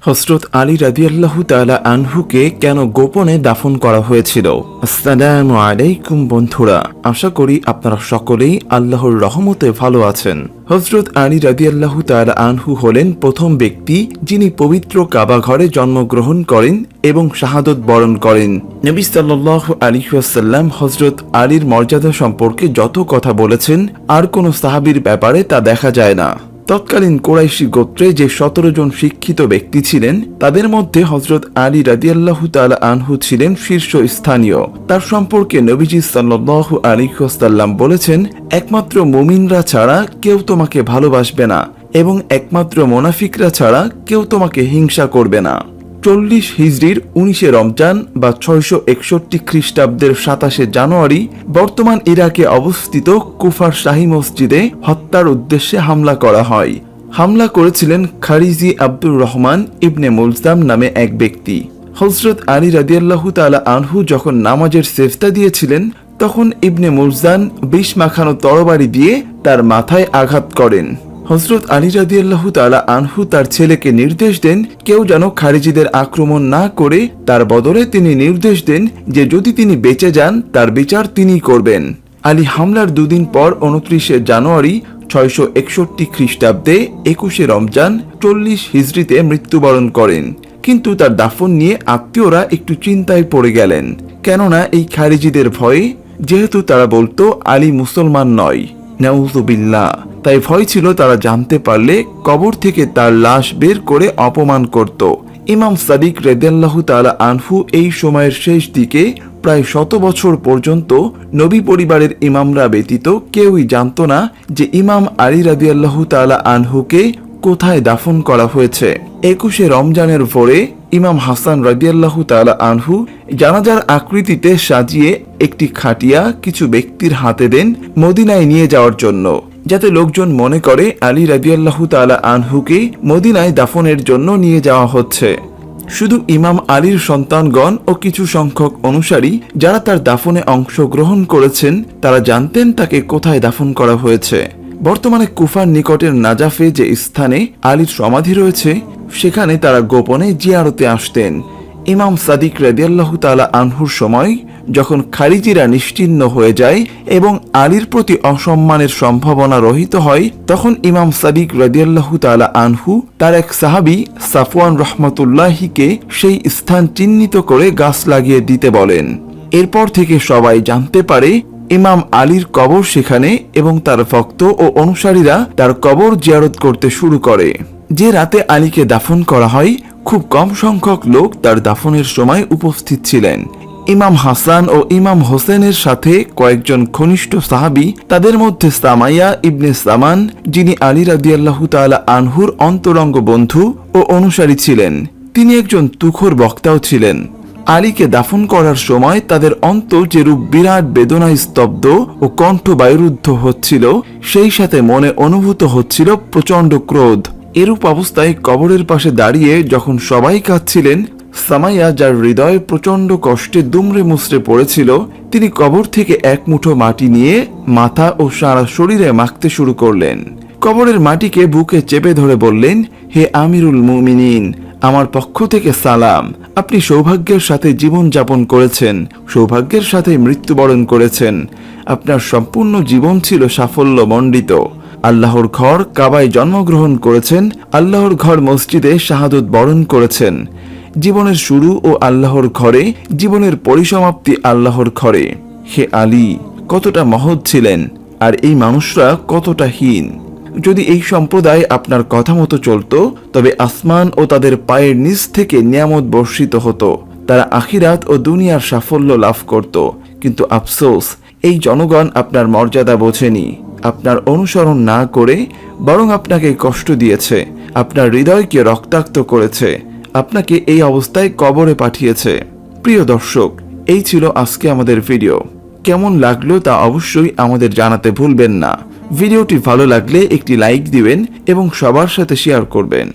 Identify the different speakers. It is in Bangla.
Speaker 1: হযরত আলী রাদিয়াল্লাহু তাআলা আনহুকে কেন গোপনে দাফন করা হয়েছিল? আসসালামু আলাইকুম বন্ধুরা, আশা করি আপনারা সকলেই আল্লাহর রহমতে ভালো আছেন। হযরত আলী রাদিয়াল্লাহু তাআলা আনহু হলেন প্রথম ব্যক্তি যিনি পবিত্র কাবা ঘরে জন্মগ্রহণ করেন এবং শাহাদত বরণ করেন। নবী সাল্লাল্লাহু আলাইহি ওয়াসাল্লাম হযরত আলীর মর্যাদা সম্পর্কে যত কথা বলেছেন, আর কোন সাহাবীর ব্যাপারে তা দেখা যায় না। তৎকালীন কুরাইশি গোত্রে যে 17 জন শিক্ষিত ব্যক্তি ছিলেন, তাদের মধ্যে হযরত আলী রাদিয়াল্লাহু তাআলা আনহু ছিলেন শীর্ষস্থানীয়। তার সম্পর্কে নবীজি সাল্লাল্লাহু আলাইহি ওয়াসাল্লাম বলেছেন, একমাত্র মুমিনরা ছাড়া কেউ তোমাকে ভালোবাসবে না এবং একমাত্র মুনাফিকরা ছাড়া কেউ তোমাকে হিংসা করবে না। 40 হিজরির 19 রমজান বা 661 খ্রিস্টাব্দের 27 জানুয়ারি বর্তমান ইরাকে অবস্থিত কুফার শাহী মসজিদে হত্যার উদ্দেশ্যে হামলা করা হয়। হামলা করেছিলেন খারিজি আব্দুর রহমান ইবনে মুলজাম নামে এক ব্যক্তি। হযরত আলী রাদিয়াল্লাহু তাআলা আনহু যখন নামাজের সেজদা দিয়েছিলেন, তখন ইবনে মুলজাম বিষ মাখানো তরবারি দিয়ে তার মাথায় আঘাত করেন। হযরত আলী রাদিয়াল্লাহু তাআলা আনহু তার ছেলেকে নির্দেশ দেন কেউ যেন খারিজিদের আক্রমণ না করে, তার বদলে তিনি নির্দেশ দেন যে যদি তিনি বেঁচে যান তার বিচার তিনিই করবেন। আলী হামলার দুদিন পর 29 জানুয়ারি 661 খ্রিস্টাব্দে 21 রমজান 40 হিজরিতে মৃত্যুবরণ করেন। কিন্তু তার দাফন নিয়ে আত্মীয়রা একটু চিন্তায় পড়ে গেলেন, কেননা এই খারিজিদের ভয়ে, যেহেতু তারা বলতো আলী মুসলমান নয়, নাউযুবিল্লাহ, তাই ভয় ছিল তারা জানতে পারলে কবর থেকে তার লাশ বের করে অপমান করত। ইমাম সাদিক রাদিয়াল্লাহু তাআলা আনহু এই সময়ের শেষ দিকে প্রায় 100 বছর পর্যন্ত নবী পরিবারের ইমামরা ব্যতীত কেউই জানত না যে ইমাম আলী রাদিয়াল্লাহু তাআলা আনহুকে কোথায় দাফন করা হয়েছে। 21 রমজানের ভোরে ইমাম হাসান রাদিয়াল্লাহু তাআলা আনহু জানাজার আকৃতিতে সাজিয়ে একটি খাটিয়া কিছু ব্যক্তির হাতে দেন মদিনায় নিয়ে যাওয়ার জন্য, যাতে লোকজন মনে করে আলী রাদিয়াল্লাহু তাআলা আনহুকে মদিনায় দাফনের জন্য নিয়ে যাওয়া হচ্ছে। শুধু ইমাম আলীর সন্তানগণ ও কিছু সংখ্যক অনুসারী যারা তার দাফনে অংশগ্রহণ করেছেন, তারা জানতেন তাকে কোথায় দাফন করা হয়েছে। বর্তমানে কুফার নিকটের নাজাফে যে স্থানে আলীর সমাধি রয়েছে, সেখানে তারা গোপনে জিয়ারতে আসতেন। ইমাম সাদিক রাদিয়াল্লাহু তাআলা আনহুর সময় যখন খারিজিরা নিশ্চিহ্ন হয়ে যায় এবং আলীর প্রতি অসম্মানের সম্ভাবনা রহিত হয়, তখন ইমাম সাদিক রাদিয়াল্লাহু তাআলা আনহু তার এক সাহাবী সাফওয়ান রাহমাতুল্লাহিকে সেই স্থান চিহ্নিত করে গাছ লাগিয়ে দিতে বলেন। এরপর থেকে সবাই জানতে পারে ইমাম আলীর কবর সেখানে এবং তার ভক্ত ও অনুসারীরা তার কবর জিয়ারত করতে শুরু করে। যে রাতে আলীকে দাফন করা হয়, খুব কম সংখ্যক লোক তার দাফনের সময় উপস্থিত ছিলেন। ইমাম হাসান ও ইমাম হোসেনের সাথে কয়েকজন ঘনিষ্ঠ সাহাবী, তাদের মধ্যে সামাইয়া ইবনে সামান, যিনি আলী রাদিয়াল্লাহু তাআলা আনহুর অন্তরঙ্গ বন্ধু ও অনুসারী ছিলেন, তিনি একজন তুখোর বক্তাও ছিলেন। আলীকে দাফন করার সময় তাদের অন্তর যেরূপ বিরাট বেদনায় স্তব্ধ ও কণ্ঠ বায়ুরুদ্ধ হচ্ছিল, সেই সাথে মনে অনুভূত হচ্ছিল প্রচণ্ড ক্রোধ। এরূপ অবস্থায় কবরের পাশে দাঁড়িয়ে যখন সবাই কাঁদছিলেন, সামাইয়া, যার হৃদয়ে প্রচণ্ড কষ্টে দুমড়ে মুচড়ে পড়েছিল, তিনি কবর থেকে এক মুঠো মাটি নিয়ে মাথা ও সারা শরীরে মাখতে শুরু করলেন। কবরের মাটিকে বুকে চেপে ধরে বললেন, হে আমিরুল মুমিনিন, আমার পক্ষ থেকে সালাম। আপনি সৌভাগ্যের সাথে জীবন যাপন করেছেন, সৌভাগ্যের সাথে মৃত্যুবরণ করেছেন। আপনার সম্পূর্ণ জীবন ছিল সাফল্য মণ্ডিত। আল্লাহর ঘর কাবায় জন্মগ্রহণ করেছেন, আল্লাহর ঘর মসজিদে শাহাদত বরণ করেছেন। জীবনের শুরু ও আল্লাহর ঘরে, জীবনের পরিসমাপ্তি আল্লাহর ঘরে। হে আলী, কতটা মহৎ ছিলেন, আর এই মানুষরা কতটা হীন। যদি এই সম্প্রদায় আপনার কথা মতো চলত, তবে আসমান ও তাদের পায়ের নিচ থেকে নিয়ামত বর্ষিত হতো, তারা আখিরাত ও দুনিয়ার সাফল্য লাভ করত। কিন্তু আফসোস, এই জনগণ আপনার মর্যাদা বোঝেনি, আপনার অনুসরণ না করে বরং আপনাকে কষ্ট দিয়েছে, আপনার হৃদয়কে রক্তাক্ত করেছে, আপনাকে এই অবস্থায় কবরে পাঠিয়েছে। প্রিয় দর্শক, এই ছিল আজকে আমাদের ভিডিও। কেমন লাগলো তা অবশ্যই আমাদের জানাতে ভুলবেন না। ভিডিওটি ভালো লাগলে একটি লাইক দিবেন এবং সবার সাথে শেয়ার করবেন।